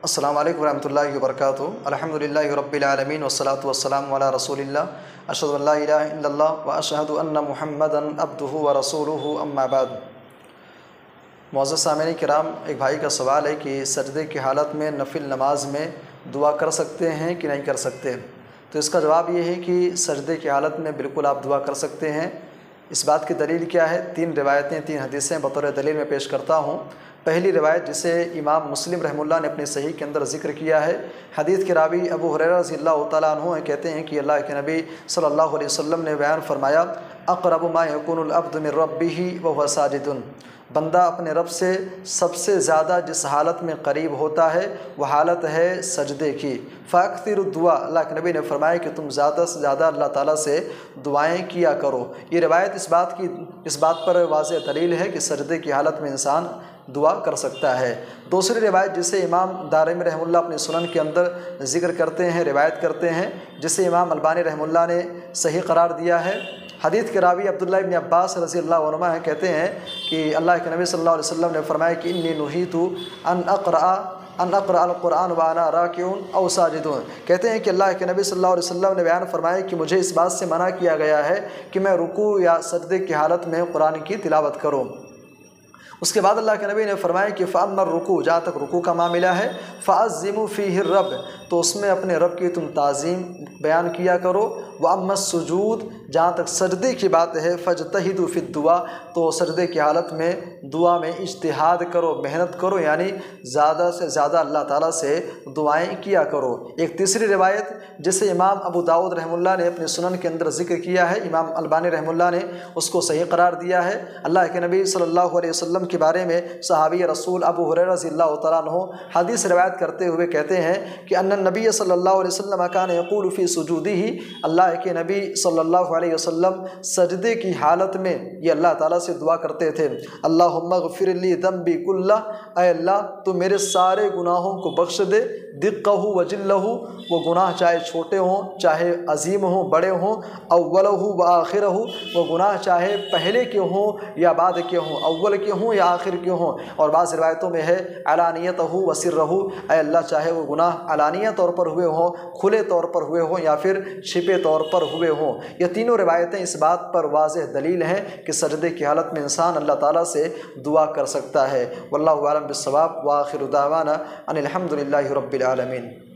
السلام علیکم ورحمۃ اللہ وبرکاتہ۔ الحمدللہ رب العالمین والصلاۃ والسلام علی رسول اللہ اشہد ان لا الہ الا اللہ واشہد ان محمدا عبدہ ورسولہ اما بعد۔ معزز سامعین کرام، ایک بھائی کا سوال ہے کہ سجدے کی حالت میں نفل نماز میں دعا کر سکتے ہیں کہ نہیں کر سکتے؟ تو اس کا جواب یہ ہے کہ سجدے کی حالت میں بالکل آپ دعا کر سکتے ہیں۔ اس بات کی دلیل کیا ہے؟ 3 روایتیں 3 حدیثیں بطور دلیل میں پیش کرتا ہوں۔ پہلی روایت جسے امام مسلم رحمہ اللہ نے اپنی صحیح کے اندر ذکر کیا ہے، حدیث کے راوی ابو ہریرہ رضی اللہ تعالیٰ عنہ کہتے ہیں کہ اللہ کے نبی صلی اللہ علیہ وسلم نے بیان فرمایا، اقرب ما یکون العبد من ربہ وهو ساجد، بندہ اپنے رب سے سب سے زیادہ جس حالت میں قریب ہوتا ہے وہ حالت ہے سجدے کی۔ فاکثر الدعاء، اللہ کے نبی نے فرمایا کہ تم زیادہ سے زیادہ اللہ تعالیٰ سے دعائیں کیا کرو۔ یہ روایت اس بات پر واضح دلیل ہے کہ سجدے کی حالت میں انسان دعا کر سکتا ہے۔ دوسری روایت جسے امام دارمی رحمہ اللہ اپنے سنن کے اندر ذکر کرتے ہیں، روایت کرتے ہیں، جسے امام البانی رحمہ اللہ نے صحیح قرار دیا ہے، حدیث کے راوی عبداللہ ابن عباس رضی اللہ عنہما کہتے ہیں کہ اللہ کے نبی صلی اللہ علیہ وسلم نے فرمایا کہ انی نہیت ان اقرأ القرآن وانا راکع او ساجد، کہتے ہیں کہ اللہ کے نبی صلی اللہ علیہ وسلم نے بیان فرمایا کہ مجھے اس بات سے منع کیا گیا ہے کہ میں رکوع یا سجدے کی حالت میں قرآن کی تلاوت کروں۔ اس کے بعد اللہ کے نبی نے فرمایا کہ فَأَمَّا الرُّكُوعُ، جہاں تک رکوع کا معاملہ ہے، فَأَعْظِمُوا فِيهِ الرَّبَّ، تو اس میں اپنے رب کی تم تعظیم بیان کیا کرو۔ وَأَمَّا السُّجُودُ، جہاں تک سجدے کی بات ہے، فَاجْتَهِدُوا فِي الدُّعَاءِ، تو سجدے کی حالت میں دعا میں اجتہاد کرو، محنت کرو، یعنی زیادہ سے زیادہ اللہ تعالیٰ سے دعائیں کیا کرو۔ ایک تیسری روایت جسے امام ابو داؤد رحمہ اللہ نے اپنے سنن کے اندر ذکر کیا ہے، امام البانی رحمہ اللہ نے اس کو صحیح قرار دیا ہے۔ اللہ کے نبی صلی اللہ علیہ وسلم کے بارے میں صحابی رسول ابو ہریرہ رضی اللہ تعالیٰ عنہ حدیث روایت کرتے ہوئے کہتے ہیں کہ ان النبی صلی اللہ علیہ وسلم کان یقول فی سجودہ، اللہ کے نبی صلی اللہ علیہ وسلم سجدے کی حالت میں یہ اللہ تعالیٰ سے دعا کرتے تھے، اللہم اغفر لی ذنبی کلہ، اے اللہ تو میرے سارے گناہوں کو بخش دے، دقہ و جلہ، وہ گناہ چاہے چھوٹے ہوں چاہے عظیم ہوں بڑے ہوں، اولہ و آخرہ، وہ گناہ چاہے پہلے کے ہوں یا بعد کے ہوں، اول کے ہوں یا آخر کے ہوں، اور بعض روایتوں میں ہے علانیتہ و سرہ، اے اللہ چاہے وہ گناہ علانیہ طور پر ہوئے ہوں، کھلے طور پر ہوئے ہوں یا پھر چھپے طور پر ہوئے ہوں۔ یہ تینوں روایتیں اس بات پر واضح دلیل ہیں کہ سجدے کی حالت میں انسان اللہ تعالیٰ سے دعا کر سکتا ہے۔ واللہ اعلم بالصواب، وآخر دعوانا ان الحمد للہ رب العالمین۔